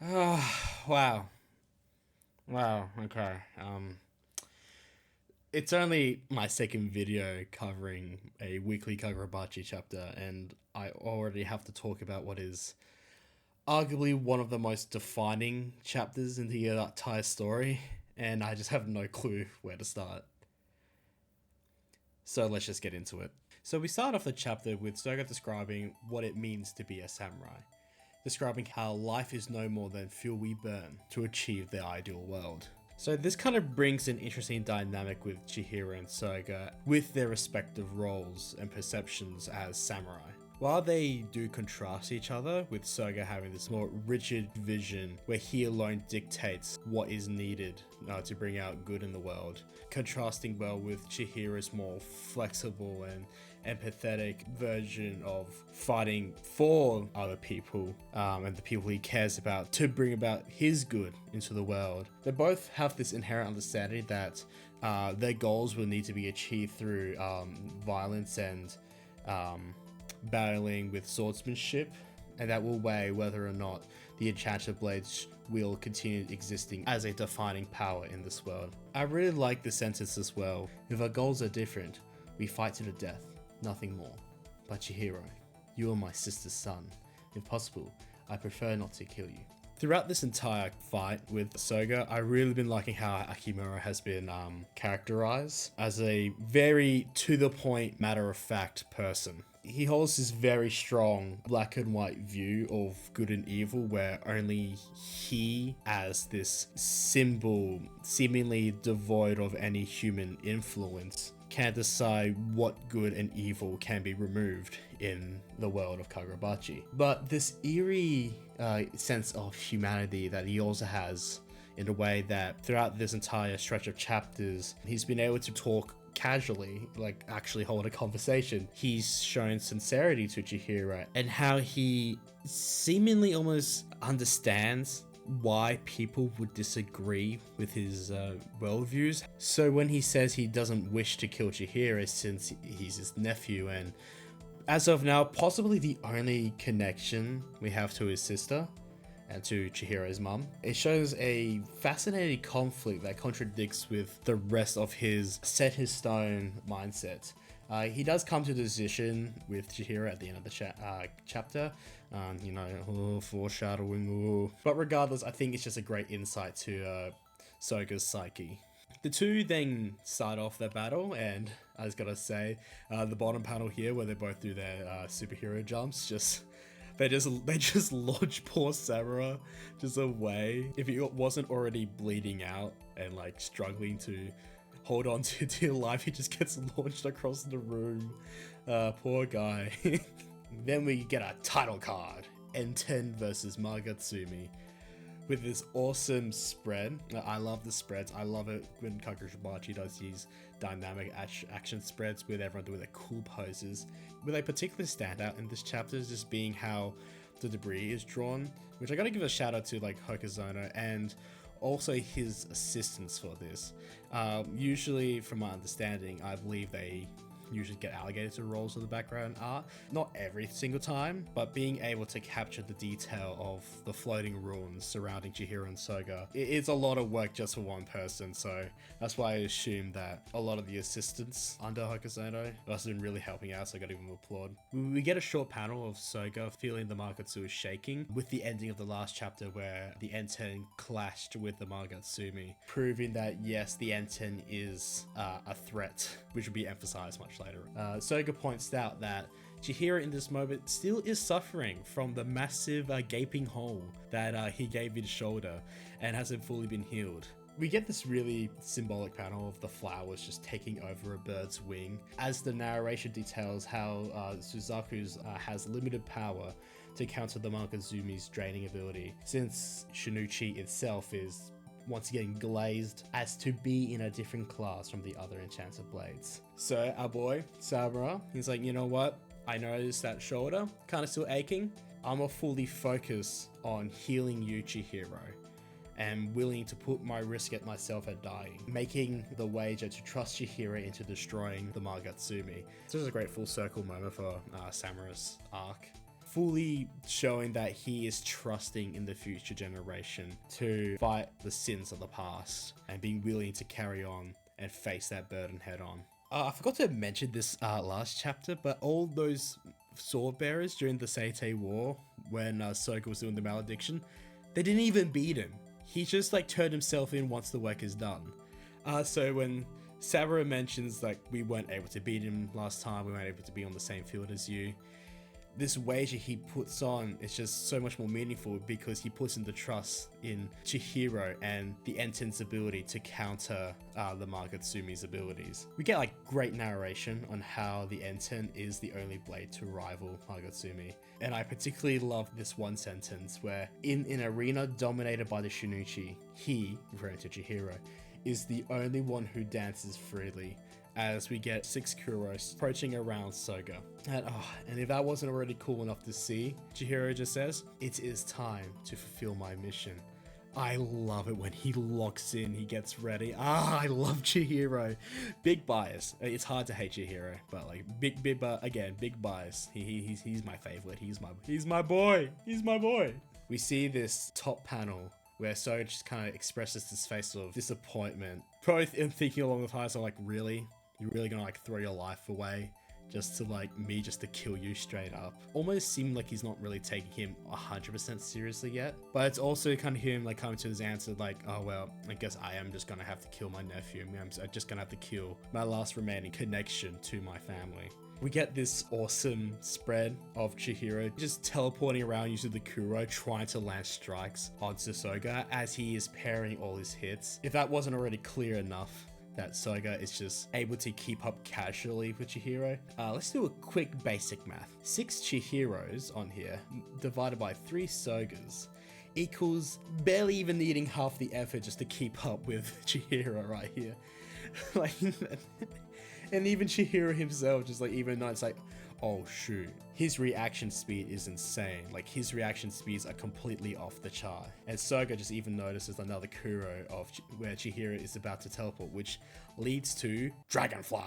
Wow. Wow. Okay. It's only my second video covering a weekly Kagurabachi chapter, and I already have to talk about what is arguably one of the most defining chapters in the entire story, and I just have no clue where to start. So let's just get into it. So we start off the chapter with Soga describing what it means to be a samurai, describing how life is no more than fuel we burn to achieve the ideal world. So this kind of brings an interesting dynamic with Chihiro and Soga with their respective roles and perceptions as samurai. While they do contrast each other, with Soga having this more rigid vision where he alone dictates what is needed to bring out good in the world, contrasting well with Chihiro's more flexible and empathetic version of fighting for other people and the people he cares about to bring about his good into the world. They both have this inherent understanding that their goals will need to be achieved through violence and battling with swordsmanship, and that will weigh whether or not the enchanted blades will continue existing as a defining power in this world. I really like the sentence as well. If our goals are different, we fight to the death, nothing more. But Chihiro, you are my sister's son. If possible, I prefer not to kill you. Throughout this entire fight with Soga, I've really been liking how Akimura has been characterized as a very to-the-point, matter-of-fact person. He holds this very strong black and white view of good and evil where only he, as this symbol seemingly devoid of any human influence, can decide what good and evil can be removed in the world of Kagurabachi. But this eerie sense of humanity that he also has in a way that throughout this entire stretch of chapters, he's been able to talk casually, like actually hold a conversation. He's shown sincerity to Chihiro and how he seemingly almost understands why people would disagree with his worldviews. So when he says he doesn't wish to kill Chihiro since he's his nephew and as of now possibly the only connection we have to his sister and to Chihiro's mum, it shows a fascinating conflict that contradicts with the rest of his set his stone mindset. He does come to the decision with Chihiro at the end of the chapter, foreshadowing. Ooh. But regardless, I think it's just a great insight to Soga's psyche. The two then start off their battle, and I just gotta say, the bottom panel here where they both do their superhero jumps, they just launch poor Samura just away. If he wasn't already bleeding out and like struggling to hold on to your life, he just gets launched across the room. Poor guy. Then we get a title card, N10 versus Magatsumi, with this awesome spread. I love the spreads. I love it when Kagurabachi does these dynamic action spreads with everyone doing their cool poses. With a particular standout in this chapter is just being how the debris is drawn, which I gotta give a shout out to like Hokuzono and also his assistants for this. Usually, from my understanding, I believe they usually get allocated to roles of the background art. Not every single time, but being able to capture the detail of the floating ruins surrounding Chihiro and Soga, it's a lot of work just for one person, so that's why I assume that a lot of the assistants under Hokuzono must have been really helping out, so I gotta give them applaud. We get a short panel of Soga feeling the Magatsu is shaking, with the ending of the last chapter where the N10 clashed with the Magatsumi, proving that yes, the N10 is a threat, which will be emphasized much later. Soga points out that Chihiro in this moment still is suffering from the massive gaping hole that he gave his shoulder and hasn't fully been healed. We get this really symbolic panel of the flowers just taking over a bird's wing as the narration details how Suzaku's has limited power to counter the Magazumi's draining ability, since Shinichi itself is once again glazed as to be in a different class from the other enchanted blades. So our boy Samura, he's like, you know what, I noticed that shoulder kind of still aching. I'm gonna fully focus on healing you, Chihiro, and willing to put my risk at myself at dying, making the wager to trust Chihiro into destroying the Magatsumi. This is a great full circle moment for Samura's arc. fully showing that he is trusting in the future generation to fight the sins of the past and being willing to carry on and face that burden head on. I forgot to mention this last chapter, but all those sword bearers during the Seitei War, when Soga was doing the malediction, they didn't even beat him. He just like turned himself in once the work is done. So when Saburo mentions like we weren't able to beat him last time, we weren't able to be on the same field as you, this wager he puts on is just so much more meaningful because he puts in the trust in Chihiro and the Enten's ability to counter the Magatsumi's abilities. We get like great narration on how the Enten is the only blade to rival Magatsumi. And I particularly love this one sentence where in an arena dominated by the Shinichi, he, referring to Chihiro, is the only one who dances freely, as we get 6 Kuros approaching around Soga. And if that wasn't already cool enough to see, Chihiro just says, "It is time to fulfill my mission." I love it when he locks in, he gets ready. I love Chihiro. Big bias. It's hard to hate Chihiro, but like big bias. He's my favorite. He's my boy. He's my boy. We see this top panel where Soga just kind of expresses this face of disappointment. Probably thinking along the lines of like, really? You're really gonna like throw your life away just to like me just to kill you straight up? Almost seemed like he's not really taking him 100% seriously yet, but it's also kind of him like coming to his answer like, oh well, I guess I am just gonna have to kill my nephew. I'm just gonna have to kill my last remaining connection to my family. We get this awesome spread of Chihiro just teleporting around using the Kuro, trying to land strikes onto Soga as he is parrying all his hits. If that wasn't already clear enough that Soga is just able to keep up casually with Chihiro. Let's do a quick basic math. 6 Chihiros on here divided by 3 Sogas equals barely even needing half the effort just to keep up with Chihiro right here. Like, and even Chihiro himself just like, even though it's like, oh shoot, his reaction speed is insane. Like his reaction speeds are completely off the chart. And Soga just even notices another Kuro of where Chihiro is about to teleport, which leads to Dragonfly.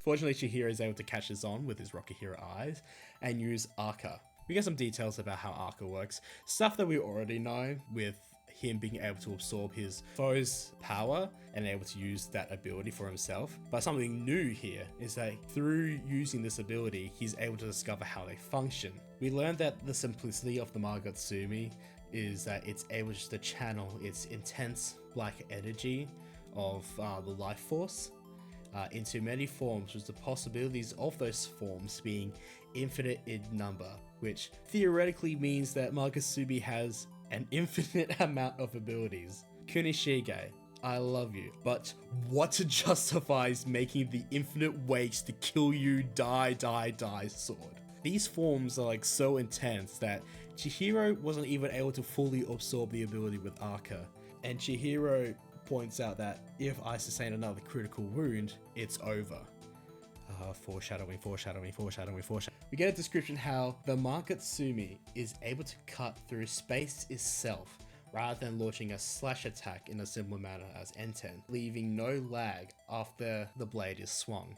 Fortunately, Chihiro is able to catch his on with his Rokuhiro eyes and use Arca. We get some details about how Arca works, stuff that we already know, with him being able to absorb his foe's power and able to use that ability for himself. But something new here is that through using this ability, he's able to discover how they function. We learned that the simplicity of the Magatsumi is that it's able just to channel its intense black energy of the life force into many forms, with the possibilities of those forms being infinite in number, which theoretically means that Magatsumi has an infinite amount of abilities. Kunishige, I love you, but what justifies making the infinite ways to kill you die sword? These forms are like so intense that Chihiro wasn't even able to fully absorb the ability with Arca, and Chihiro points out that if I sustain another critical wound, it's over. Foreshadowing. We get a description how the Magatsumi is able to cut through space itself rather than launching a slash attack in a similar manner as Enten, leaving no lag after the blade is swung.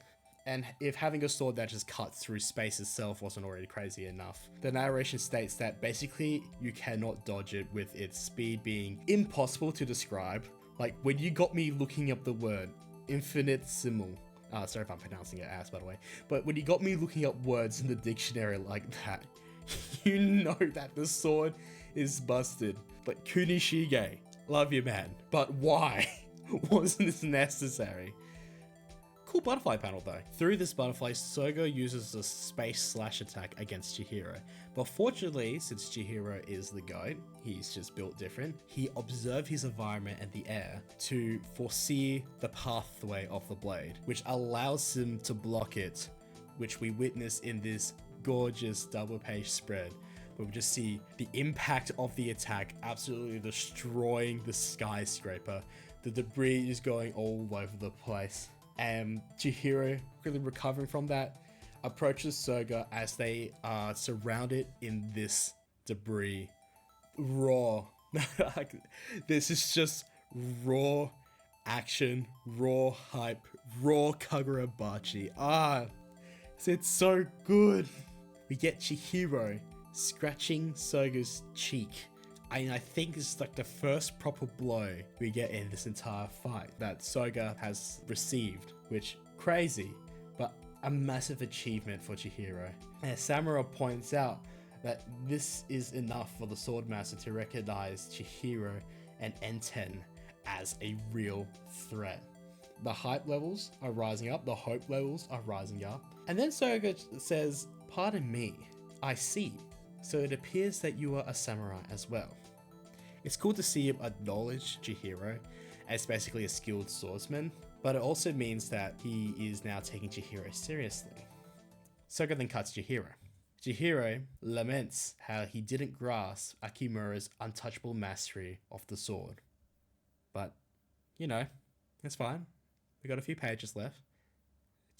And if having a sword that just cuts through space itself wasn't already crazy enough, the narration states that basically you cannot dodge it, with its speed being impossible to describe. Like when you got me looking up the word infinitesimal, sorry if I'm pronouncing it ass by the way, but when you got me looking up words in the dictionary like that, you know that the sword is busted. But Kunishige, love you man, but why wasn't this necessary? Cool butterfly panel though. Through this butterfly, Soga uses a space slash attack against Chihiro. But fortunately, since Chihiro is the goat, he's just built different, he observed his environment and the air to foresee the pathway of the blade, which allows him to block it, which we witness in this gorgeous double page spread, where we just see the impact of the attack absolutely destroying the skyscraper. The debris is going all over the place. And Chihiro, quickly recovering from that, approaches Soga as they are surrounded in this debris. Raw. This is just raw action, raw hype, raw Kagurabachi. It's so good. We get Chihiro scratching Soga's cheek. I think this is like the first proper blow we get in this entire fight that Soga has received, which crazy, but a massive achievement for Chihiro. And Samura points out that this is enough for the Swordmaster to recognize Chihiro and Enten as a real threat. The hype levels are rising up, the hope levels are rising up. And then Soga says, "Pardon me, I see. So it appears that you are a samurai as well." It's cool to see him acknowledge Chihiro as basically a skilled swordsman, but it also means that he is now taking Chihiro seriously. Soga then cuts Chihiro. Chihiro laments how he didn't grasp Akimura's untouchable mastery of the sword. But, you know, it's fine. We got a few pages left.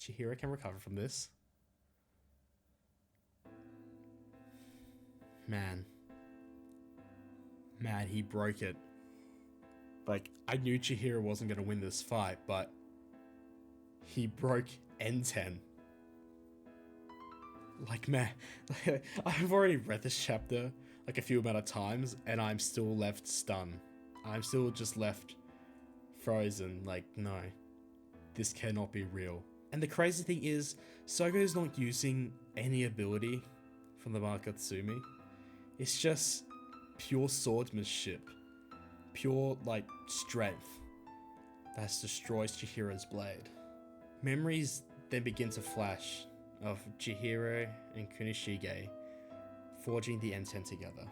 Chihiro can recover from this. Man, he broke it. Like, I knew Chihiro wasn't going to win this fight, but he broke Enten. Like, man, I've already read this chapter like a few amount of times, and I'm still left stunned. I'm still just left frozen. Like, no, this cannot be real. And the crazy thing is, Soga is not using any ability from the Makatsumi. It's just pure swordsmanship, pure like strength that destroys Chihiro's blade. Memories then begin to flash of Chihiro and Kunishige forging the Enten together.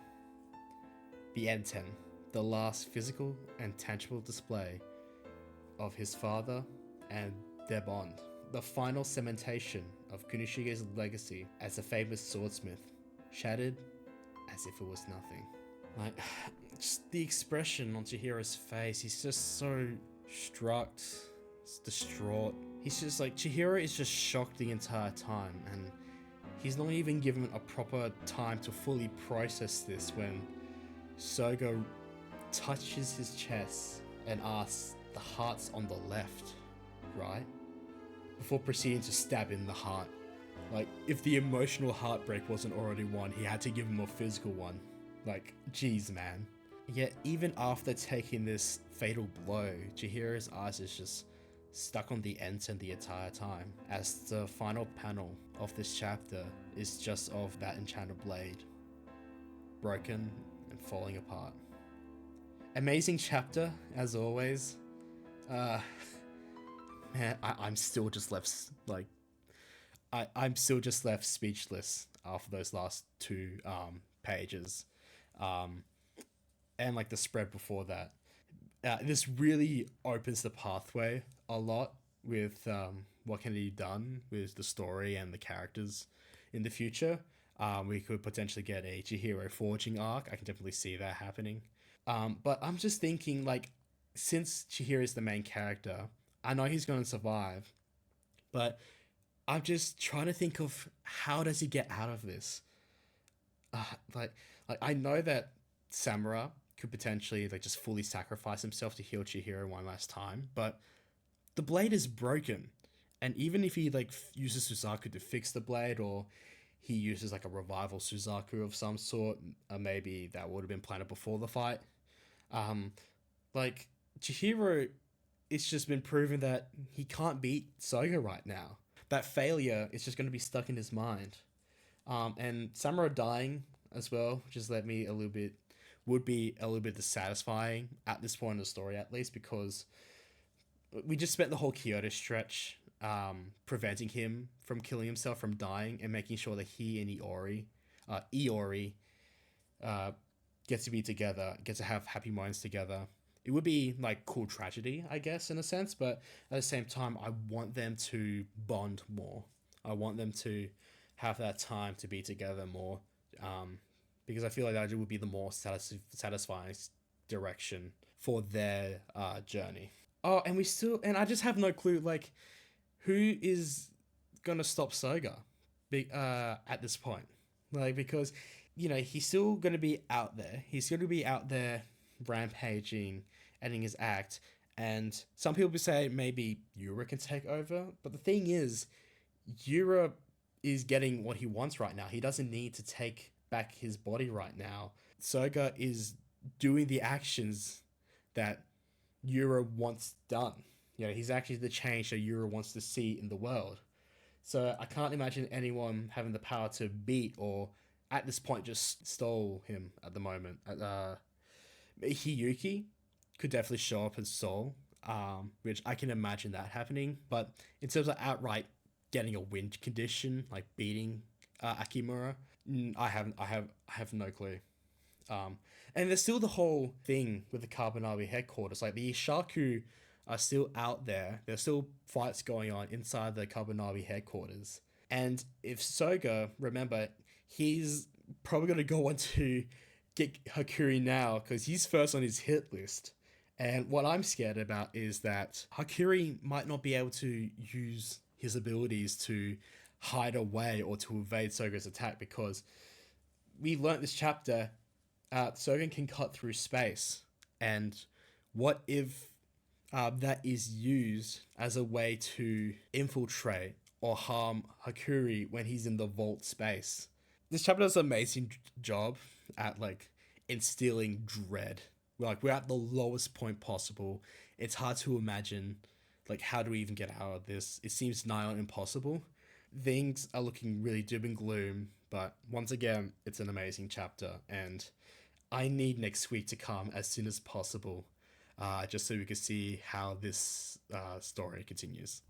The Enten, the last physical and tangible display of his father and their bond. The final cementation of Kunishige's legacy as a famous swordsmith, shattered as if it was nothing. Like, just the expression on Chihiro's face, he's just so struck, distraught. He's just like, Chihiro is just shocked the entire time, and he's not even given a proper time to fully process this when Soga touches his chest and asks, "The heart's on the left, right?" Before proceeding to stab in the heart. Like, if the emotional heartbreak wasn't already won, he had to give him a physical one. Like, jeez, man. Yet, even after taking this fatal blow, Chihiro's eyes is just stuck on the Enten the entire time, as the final panel of this chapter is just of that enchanted blade, broken and falling apart. Amazing chapter, as always. Man, I'm still just left, like, I'm still just left speechless after those last two pages. And like the spread before that. This really opens the pathway a lot with what can be done with the story and the characters in the future. We could potentially get a Chihiro forging arc. I can definitely see that happening. But I'm just thinking, like, since Chihiro is the main character, I know he's going to survive, but I'm just trying to think of how does he get out of this. Like I know that Samura could potentially like just fully sacrifice himself to heal Chihiro one last time, but the blade is broken, and even if he like uses Suzaku to fix the blade, or he uses like a revival Suzaku of some sort, maybe that would have been planned before the fight. Like Chihiro, it's just been proven that he can't beat Soga right now. That failure is just going to be stuck in his mind. And Samura dying as well just would be a little bit dissatisfying at this point in the story, at least, because we just spent the whole Kyoto stretch preventing him from killing himself, from dying, and making sure that he and Iori get to be together, get to have happy moments together. It would be like cool tragedy, I guess, in a sense, but at the same time, I want them to bond more. I want them to have that time to be together more, because I feel like that would be the more satisfying direction for their journey. Oh, and I just have no clue, like, who is gonna stop Soga at this point? Like, because, you know, he's still gonna be out there. He's gonna be out there rampaging, ending his act, and some people say maybe Yura can take over, but the thing is, Yura is getting what he wants right now. He doesn't need to take back his body right now. Soga is doing the actions that Yura wants done. You know, he's actually the change that Yura wants to see in the world. So I can't imagine anyone having the power to beat or at this point just stole him at the moment. Hiyuki could definitely show up as Soul, which I can imagine that happening. But in terms of outright getting a win condition, like beating Akimura, I have no clue. Um, and there's still the whole thing with the Carbonari headquarters. Like the Ishaku are still out there. There's still fights going on inside the Carbonari headquarters. And if Soga, remember, he's probably going to go on to get Hakuri now because he's first on his hit list. And what I'm scared about is that Hakuri might not be able to use his abilities to hide away or to evade Soga's attack because we learnt this chapter Sogen can cut through space. And what if that is used as a way to infiltrate or harm Hakuri when he's in the vault space? This chapter does an amazing job at like instilling dread. We're at the lowest point possible. It's hard to imagine like how do we even get out of this? It seems nigh on impossible. Things are looking really doom and gloom, but once again, it's an amazing chapter, and I need next week to come as soon as possible, just so we can see how this story continues.